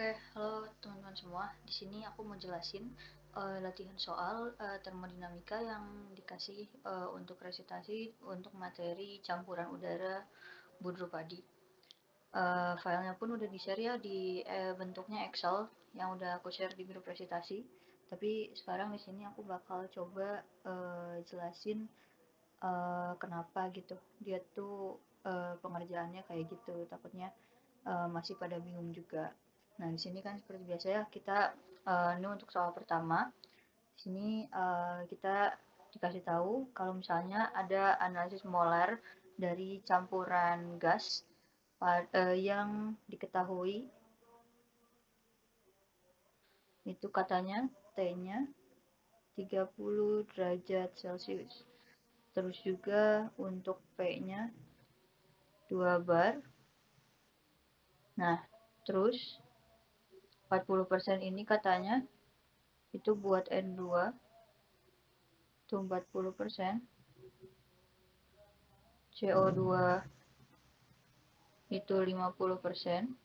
Oke, halo teman-teman semua. Di sini aku mau jelasin latihan soal termodinamika yang dikasih untuk resitasi untuk materi campuran udara Boudreau Padi. Filenya pun udah di-share ya di bentuknya Excel yang udah aku share di grup resitasi. Tapi sekarang di sini aku bakal coba jelasin kenapa gitu. Dia tuh pengerjaannya kayak gitu. Takutnya masih pada bingung juga. Nah, di sini kan seperti biasa ya, kita ini untuk soal pertama. Di sini kita dikasih tahu kalau misalnya ada analisis molar dari campuran gas yang diketahui itu katanya T-nya 30 derajat Celcius. Terus juga untuk P-nya 2 bar. Nah, terus 40% ini katanya itu buat N2 itu 40%, CO2 itu 50%,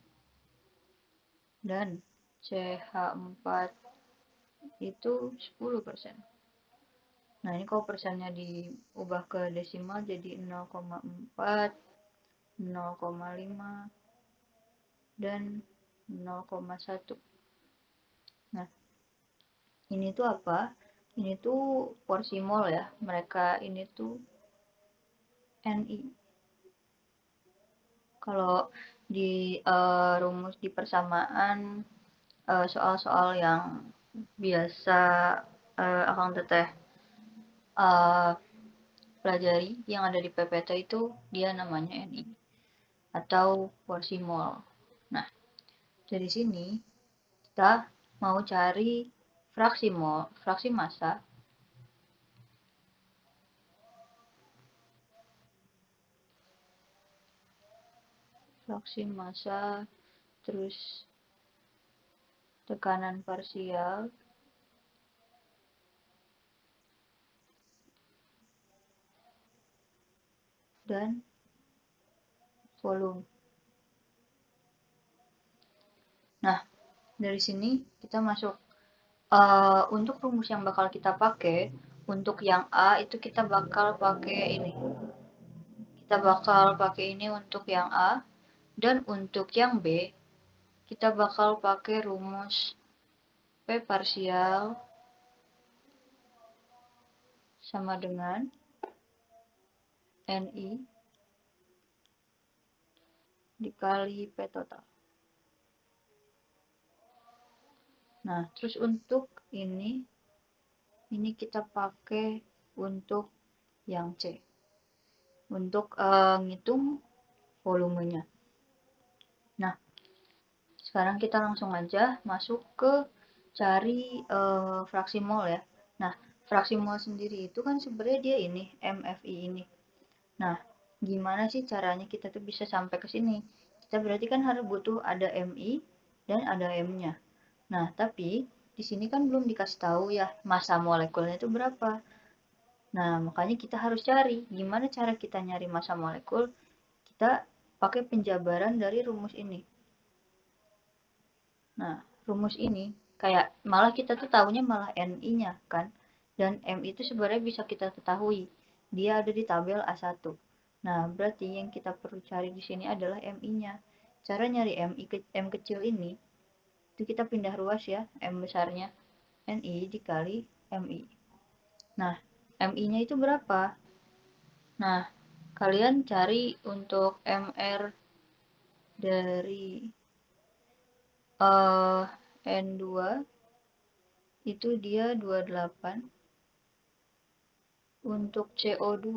dan CH4 itu 10%. Nah, ini kalau persennya diubah ke desimal jadi 0,4, 0,5, dan 0,1. Nah, ini tuh apa? Ini tuh porsi mol ya. Mereka ini tuh NI. Kalau di rumus di persamaan soal-soal yang biasa akang teteh pelajari yang ada di PPT itu dia namanya NI atau porsi mol. Nah, dari sini kita mau cari fraksi mol, fraksi massa terus tekanan parsial dan volume. Nah, dari sini kita masuk untuk rumus yang bakal kita pakai untuk yang A itu kita bakal pakai ini. Kita bakal pakai ini untuk yang A, dan untuk yang B kita bakal pakai rumus P parsial sama dengan NI dikali P total. Nah, terus untuk ini kita pakai untuk yang C. Untuk ngitung volumenya. Nah, sekarang kita langsung aja masuk ke cari fraksi mol ya. Nah, fraksi mol sendiri itu kan sebenarnya dia ini, MFI ini. Nah, gimana sih caranya kita tuh bisa sampai ke sini? Kita berarti kan harus butuh ada MI dan ada M-nya. Nah, tapi di sini kan belum dikasih tahu ya massa molekulnya itu berapa. Nah, makanya kita harus cari gimana cara kita nyari massa molekul. Kita pakai penjabaran dari rumus ini. Nah, rumus ini kayak malah kita tuh tahunya malah NI-nya kan. Dan M itu sebenarnya bisa kita ketahui. Dia ada di tabel A1. Nah, berarti yang kita perlu cari di sini adalah MI-nya. Cara nyari M kecil ini, itu kita pindah ruas ya, M besarnya. NI dikali MI. Nah, MI-nya itu berapa? Nah, kalian cari untuk MR dari N2 itu dia 28. Untuk CO2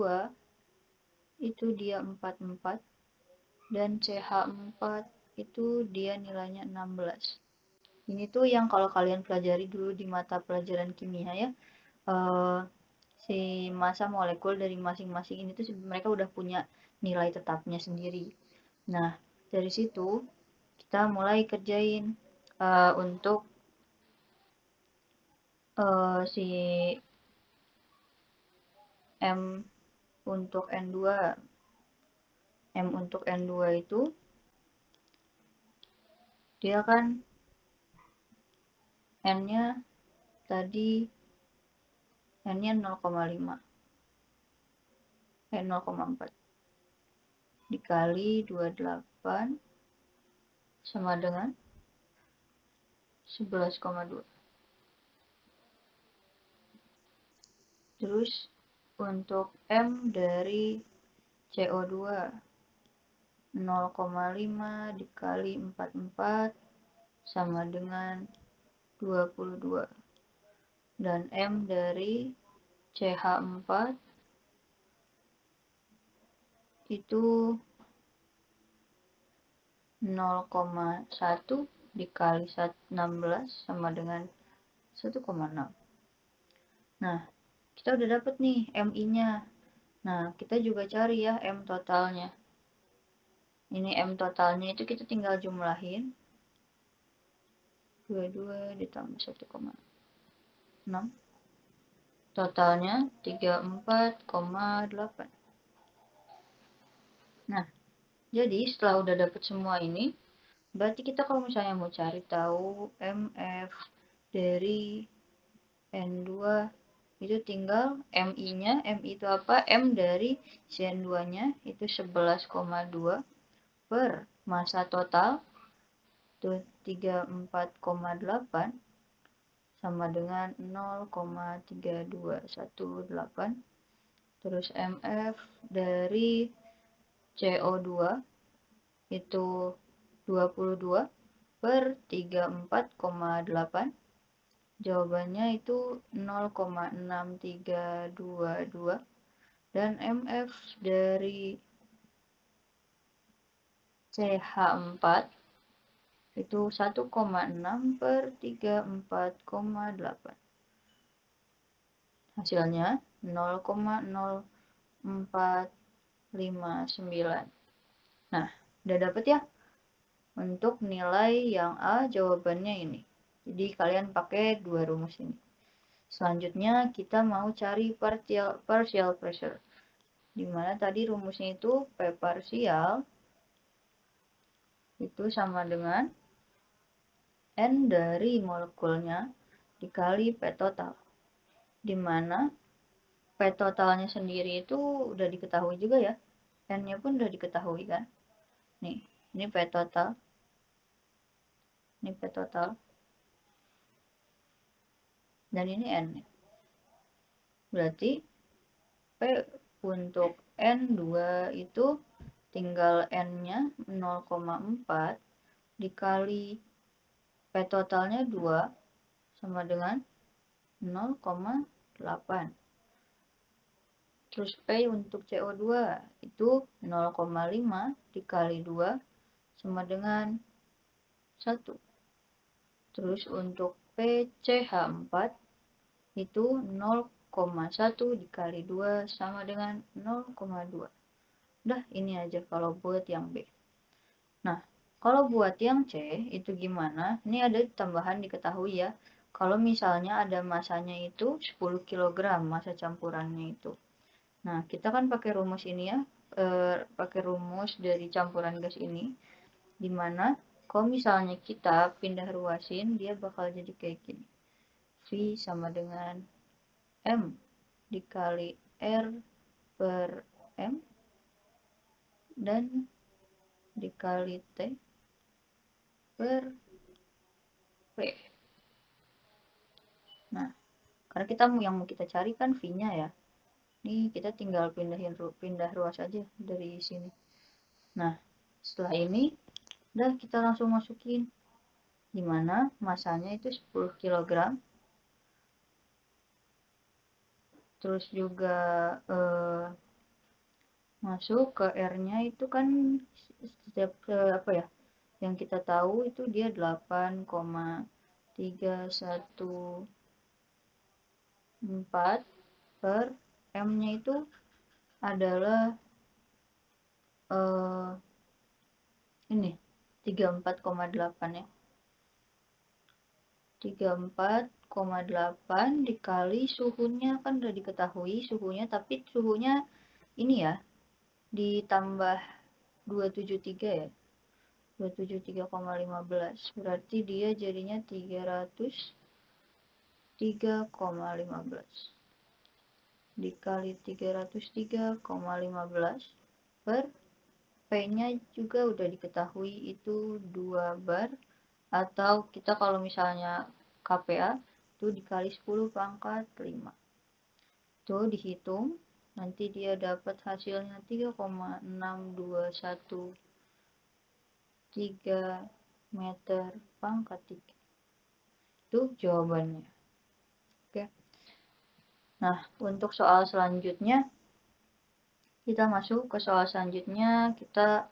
itu dia 44 dan CH4 itu dia nilainya 16. Ini tuh yang kalau kalian pelajari dulu di mata pelajaran kimia ya, si massa molekul dari masing-masing ini tuh mereka udah punya nilai tetapnya sendiri. Nah, dari situ kita mulai kerjain untuk si M untuk N2. M untuk N2 itu dia kan N-nya tadi N-nya 0,5 0,4 dikali 28 sama dengan 11,2. Terus untuk M dari CO2 0,5 dikali 44 sama dengan 22. Dan M dari CH4 itu 0,1 dikali 16 sama dengan 1,6. Nah, kita udah dapet nih MI-nya. Nah, kita juga cari ya M totalnya. Ini M totalnya itu kita tinggal jumlahin. 22 ditambah 1,6. Totalnya 34,8. Nah, jadi setelah udah dapet semua ini, berarti kita kalau misalnya mau cari tahu MF dari N2 itu tinggal MI-nya, MI itu apa? M dari CN2-nya itu 11,2 per massa total itu 34,8 sama dengan 0,3218. Terus MF dari CO2 itu 22 per 34,8. Jawabannya itu 0,6322. Dan MF dari CH4 itu 1,6 per 34,8. Hasilnya 0,0459. Nah, udah dapet ya untuk nilai yang A, jawabannya ini. Jadi kalian pakai dua rumus ini. Selanjutnya kita mau cari partial pressure. Dimana tadi rumusnya itu P parsial itu sama dengan N dari molekulnya dikali P total. Dimana P totalnya sendiri itu udah diketahui juga ya. N-nya pun udah diketahui kan. Nih, ini P total. Ini P total. Dan ini N. Berarti P untuk N2 itu tinggal N-nya 0,4 dikali P totalnya 2 sama dengan 0,8. Terus P untuk CO2 itu 0,5 dikali 2 sama dengan 1. Terus untuk PCH4 itu 0,1 dikali 2 sama dengan 0,2. Udah, ini aja kalau buat yang B. Nah, kalau buat yang C itu gimana? Ini ada tambahan diketahui ya. Kalau misalnya ada masanya itu 10 kg massa campurannya itu. Nah, kita kan pakai rumus ini ya. Pakai rumus dari campuran gas ini. Dimana kalau misalnya kita pindah ruasin, dia bakal jadi kayak gini. V sama dengan M dikali R per M dan dikali T per P. Nah, karena yang mau kita cari kan V-nya ya. Ini kita tinggal pindah ruas aja dari sini. Nah, setelah ini udah kita langsung masukin. Dimana masanya itu 10 kg. Terus juga masuk ke R-nya itu kan setiap apa ya? Yang kita tahu itu dia 8,314 per M-nya itu adalah ini 34,8 ya. 34,8 dikali suhunya kan udah diketahui suhunya, tapi suhunya ini ya ditambah 273 ya. 273,15 berarti dia jadinya 300 3,15 dikali 303,15 per P-nya juga udah diketahui itu 2 bar, atau kita kalau misalnya KPA itu dikali 10 pangkat 5. Tuh dihitung, nanti dia dapat hasilnya 3,6213 meter pangkat 3. Itu jawabannya. Oke. Nah, untuk soal selanjutnya, kita masuk ke soal selanjutnya. Kita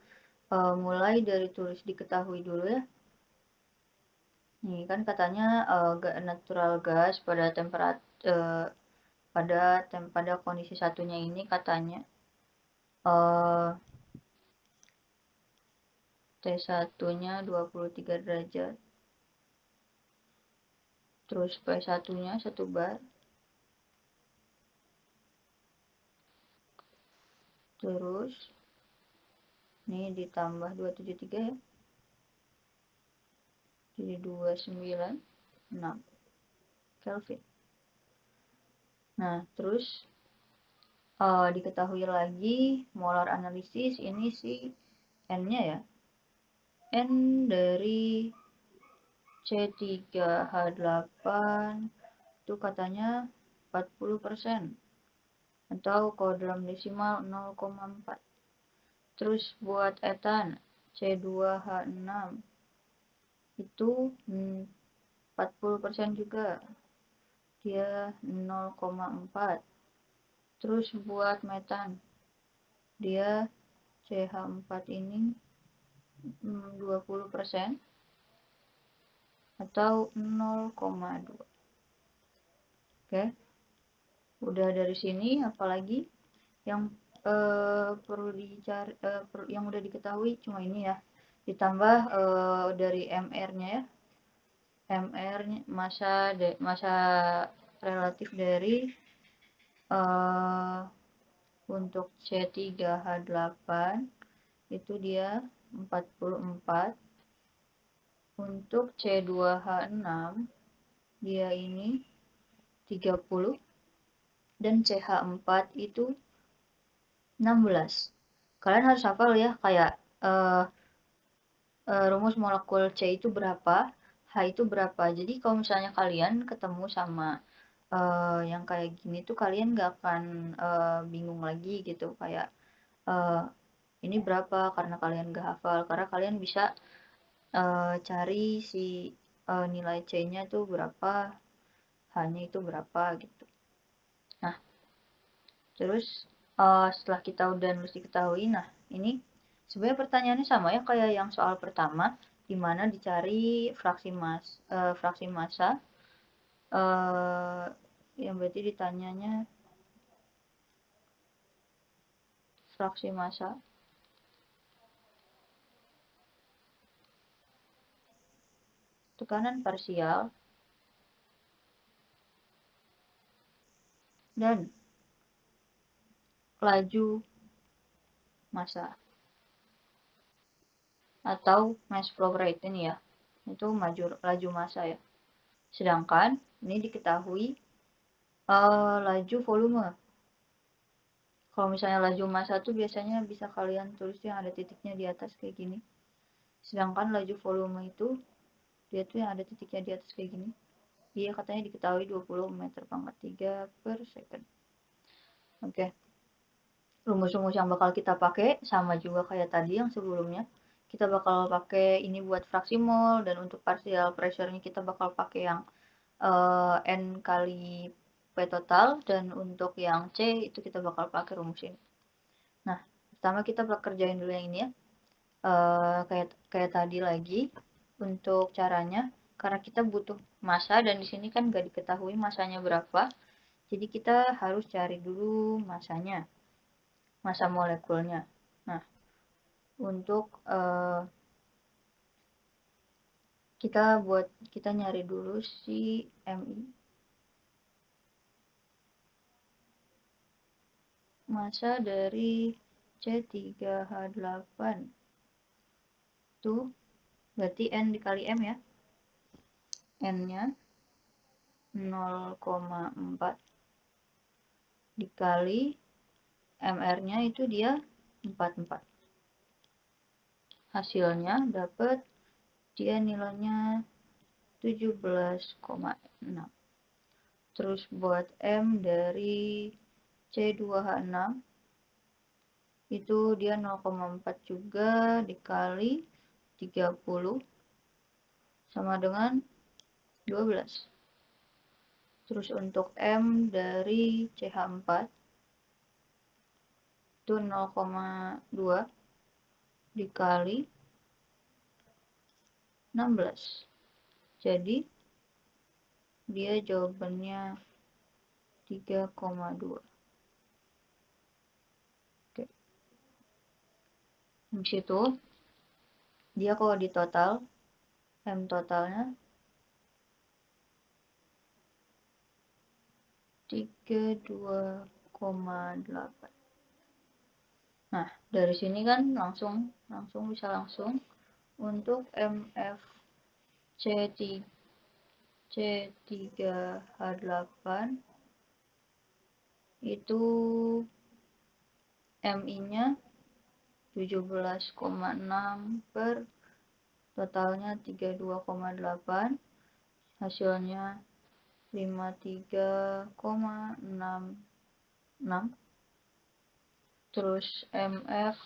mulai dari tulis diketahui dulu ya. Nih kan katanya natural gas pada temperatur pada kondisi satunya ini katanya T1-nya 23 derajat. Terus P1-nya 1 bar. Terus ini ditambah 273 ya. Jadi 296 Kelvin. Nah, terus diketahui lagi molar analisis ini si N-nya ya. N dari C3H8 itu katanya 40%, atau kalau dalam desimal 0,4. Terus buat etan C2H6 itu 40% juga, dia 0,4. Terus buat metan dia CH4 ini 20% atau 0,2. Oke, udah dari sini apalagi yang perlu dicari, yang udah diketahui cuma ini ya, ditambah dari MR-nya ya. MR masa relatif dari untuk C3H8 itu dia 44. Untuk C2H6 dia ini 30 dan CH4 itu 16. Kalian harus hafal ya, kayak rumus molekul C itu berapa, H itu berapa. Jadi kalau misalnya kalian ketemu sama yang kayak gini tuh kalian gak akan bingung lagi gitu, kayak ini berapa, karena kalian gak hafal, karena kalian bisa cari si nilai C-nya tuh berapa, H-nya itu berapa gitu. Nah, terus setelah kita udah mesti ketahui, nah ini sebenarnya pertanyaannya sama ya kayak yang soal pertama, dimana dicari fraksi massa, yang berarti ditanyanya fraksi massa tekanan parsial dan laju massa atau mass flow rate ini ya, itu laju massa ya. Sedangkan ini diketahui laju volume. Kalau misalnya laju massa tuh biasanya bisa kalian tulis yang ada titiknya di atas kayak gini. Sedangkan laju volume itu dia tuh yang ada titiknya di atas kayak gini. Dia katanya diketahui 20 meter pangkat 3 per second. Oke. Rumus-rumus yang bakal kita pakai sama juga kayak tadi yang sebelumnya. Kita bakal pakai ini buat fraksi mol, dan untuk partial pressure-nya kita bakal pakai yang N kali P total, dan untuk yang C itu kita bakal pakai rumus ini. Nah, pertama kita bakal kerjain dulu yang ini ya. Kayak tadi lagi untuk caranya, karena kita butuh massa dan di sini kan nggak diketahui massanya berapa, jadi kita harus cari dulu massanya, massa molekulnya. Nah, untuk kita nyari dulu si Mi, massa dari C3H8 itu berarti N dikali M ya. N-nya 0,4 dikali MR-nya itu dia 44. Hasilnya dapat dia nilainya 17,6. Terus buat M dari C2H6 itu dia 0,4 juga dikali 30 sama dengan 12. Terus untuk M dari CH4 itu 0,2 dikali 16. Jadi dia jawabannya 3,2. Oke. Habis itu dia kalau di total M totalnya 32,8. Nah, dari sini kan langsung bisa untuk MF C3H8 itu MI-nya 17,6 per totalnya 32,8, hasilnya 53,66. Terus MF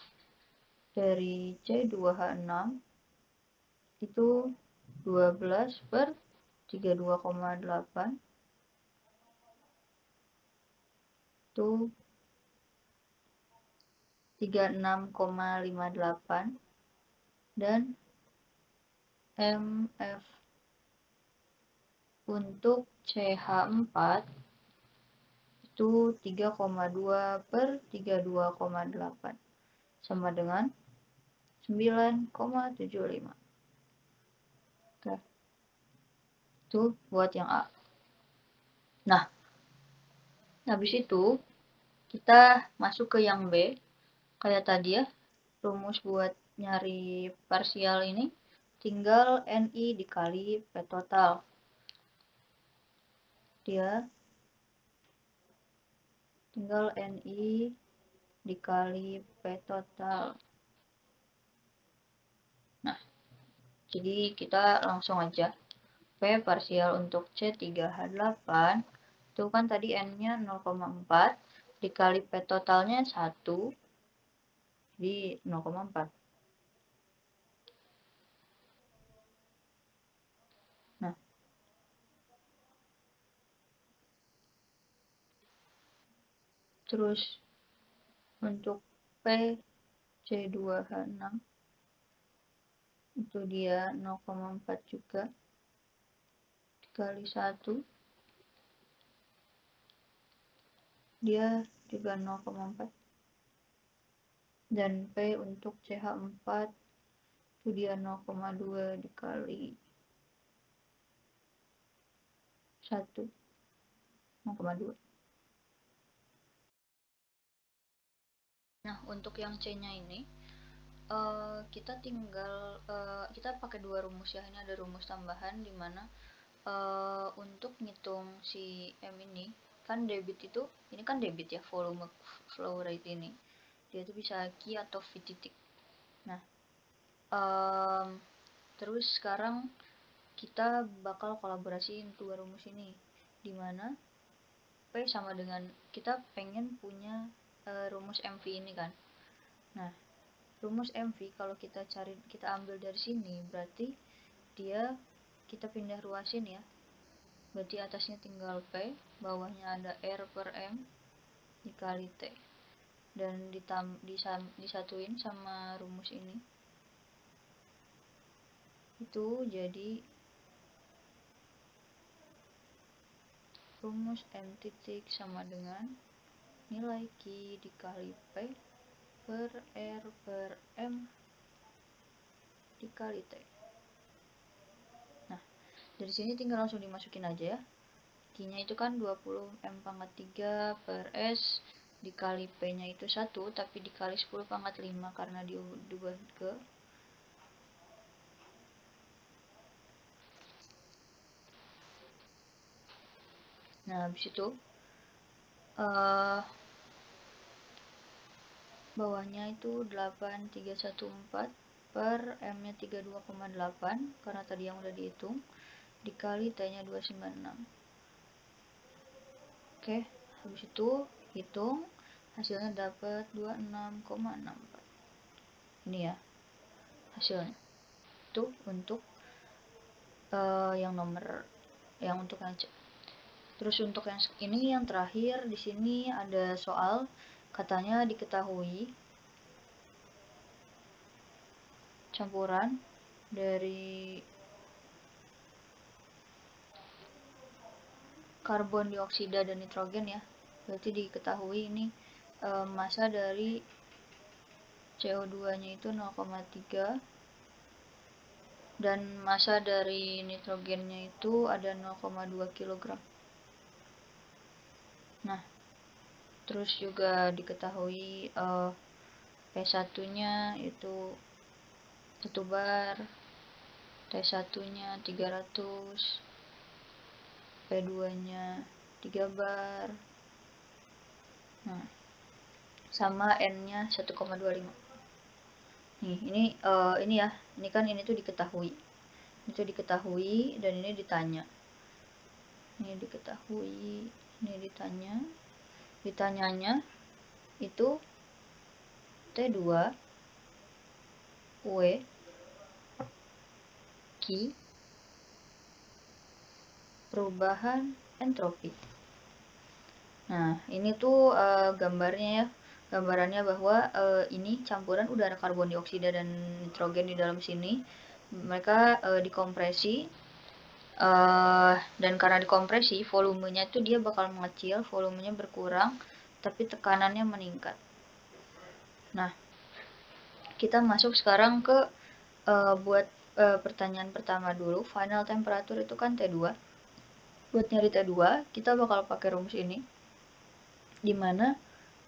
dari C2H6 itu 12 per 32,8 itu 36,58, dan MF untuk CH4 itu 3,2 per 32,8 sama dengan 9,75. Oke. Itu buat yang A. Nah, habis itu kita masuk ke yang B. Kayak tadi ya, rumus buat nyari parsial ini tinggal NI dikali P total. Dia tinggal NI dikali P total. Nah, jadi kita langsung aja. P parsial untuk C3H8 itu kan tadi N-nya 0,4 dikali P totalnya 1, jadi 0,4. Nah, terus untuk P C2H6 itu dia 0,4 juga dikali 1, dia juga 0,4. Dan P untuk CH4 itu dia 0,2 dikali 1, 0,2. Nah, untuk yang C-nya ini kita tinggal kita pakai dua rumus ya. Ini ada rumus tambahan di mana untuk ngitung si M ini kan debit itu, ini kan debit ya, volume flow rate ini dia tuh bisa Q atau V titik. Nah, terus sekarang kita bakal kolaborasiin dua rumus ini, dimana P sama dengan kita pengen punya rumus MV ini kan. Nah, rumus MV kalau kita ambil dari sini, berarti dia kita pindah ruasin ya. Berarti atasnya tinggal P, bawahnya ada R per M dikali T. Dan disatuin sama rumus ini. Itu jadi rumus M titik sama dengan nilai Q dikali P per R per M dikali T. Nah, dari sini tinggal langsung dimasukin aja ya. Q-nya itu kan 20 M pangkat 3 per S dikali P-nya itu 1, tapi dikali 10 pangkat 5 karena diubah ke Nah, habis itu bawahnya itu 8314 per M-nya 32,8 karena tadi yang udah dihitung, dikali T-nya 296. Oke, habis itu hitung, hasilnya dapat 26,64. Ini ya hasilnya. Itu untuk yang nomor yang untuk yang C. Terus untuk yang ini yang terakhir, di sini ada soal katanya diketahui campuran dari karbon dioksida dan nitrogen ya. Berarti diketahui ini massa dari CO2-nya itu 0,3 dan massa dari nitrogennya itu ada 0,2 kg. Nah, terus juga diketahui P1-nya itu 1 bar, T1-nya 300, P2-nya 3 bar. Nah, sama N-nya 1,25. Nih, ini ya. Ini kan ini tuh diketahui. Itu diketahui dan ini ditanya. Ini diketahui, ini ditanya. Ditanyanya itu T2 W Q perubahan entropi. Nah, ini tuh gambarnya ya. Gambarannya bahwa ini campuran udara karbon dioksida dan nitrogen di dalam sini. Mereka dikompresi dan karena dikompresi volumenya itu dia bakal mengecil, volumenya berkurang, tapi tekanannya meningkat. Nah, kita masuk sekarang ke buat pertanyaan pertama dulu. Final temperature itu kan T2. Buat nyari T2, kita bakal pakai rumus ini. Dimana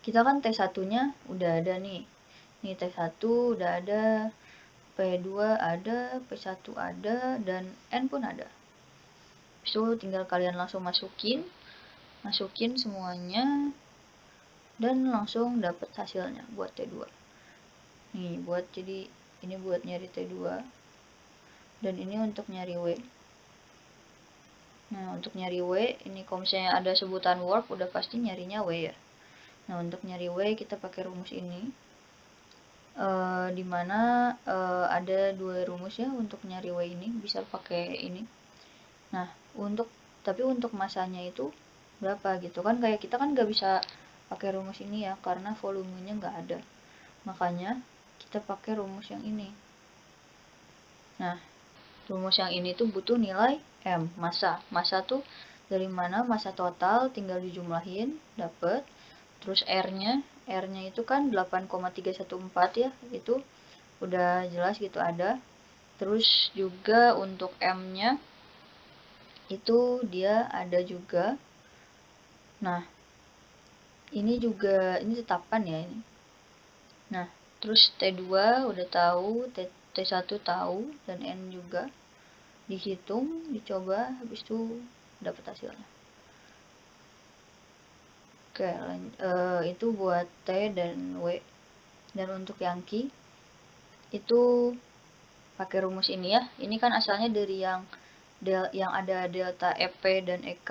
kita kan T1-nya udah ada nih. Nih T1 udah ada, P2 ada, P1 ada, dan N pun ada. So, tinggal kalian langsung masukin semuanya dan langsung dapat hasilnya buat T2. Nih, jadi ini buat nyari T2 dan ini untuk nyari W. Nah, untuk nyari W, ini kalau misalnya ada sebutan work udah pasti nyarinya W ya. Nah, untuk nyari W kita pakai rumus ini. Dimana ada 2 rumus ya untuk nyari W ini, bisa pakai ini. Nah, tapi untuk masanya itu berapa gitu kan, kayak kita kan nggak bisa pakai rumus ini ya karena volumenya nggak ada, makanya kita pakai rumus yang ini. Nah, rumus yang ini tuh butuh nilai M, massa tuh dari mana, massa total tinggal dijumlahin dapet, terus R-nya itu kan 8,314 ya, itu udah jelas gitu ada. Terus juga untuk M-nya itu dia ada juga. Nah, ini tetapan ya ini. Nah, terus T2 udah tahu, T1 tahu, dan N juga. Dihitung, dicoba, habis itu dapat hasilnya. Oke, itu buat T dan W. Dan untuk yang Q itu pakai rumus ini ya. Ini kan asalnya dari yang ada delta EP dan EK,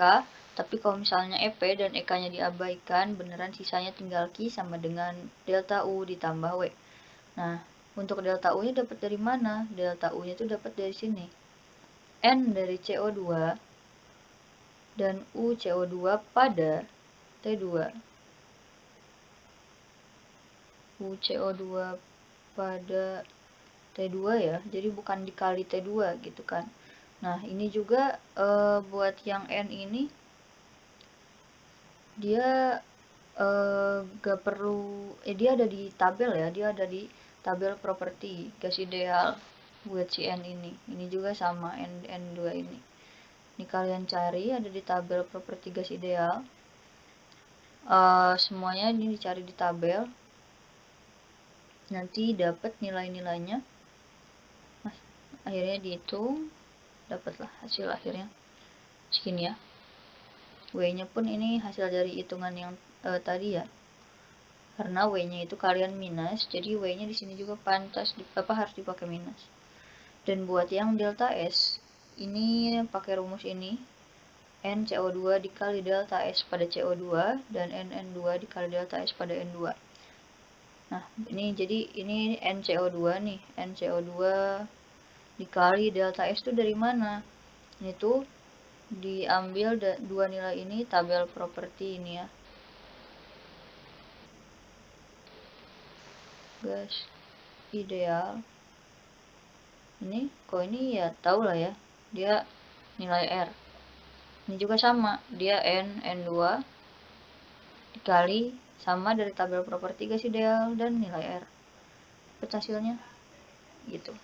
tapi kalau misalnya EP dan EK-nya diabaikan, beneran sisanya tinggal Q sama dengan delta U ditambah W. Nah, untuk delta U-nya dapat dari mana? Delta U-nya itu dapat dari sini. N dari CO2 dan U CO2 pada T2. U CO2 pada T2 ya, jadi bukan dikali T2 gitu kan. Nah, ini juga buat yang N ini dia gak perlu, dia ada di tabel ya, dia ada di tabel properti gas ideal buat si N ini. Ini juga sama N2 ini. Ini kalian cari ada di tabel properti gas ideal. Semuanya ini dicari di tabel. Nanti dapat nilai-nilainya. Nah, akhirnya dihitung, dapatlah hasil akhirnya segini ya. W-nya pun ini hasil dari hitungan yang tadi ya, karena W-nya itu kalian minus, jadi W-nya di sini juga pantas harus dipakai minus. Dan buat yang delta S ini pakai rumus ini, N CO2 dikali delta S pada CO2 dan NN2 dikali delta S pada N2. Nah, ini jadi ini NCO2 nih. NCO2 dikali delta S itu dari mana? Ini tuh diambil dua nilai ini, tabel properti ini ya. Gas ideal. Ini kok ini ya tau lah ya. Dia nilai R. Ini juga sama, dia N2 dikali sama dari tabel properti gas ideal dan nilai R. Dapat hasilnya gitu.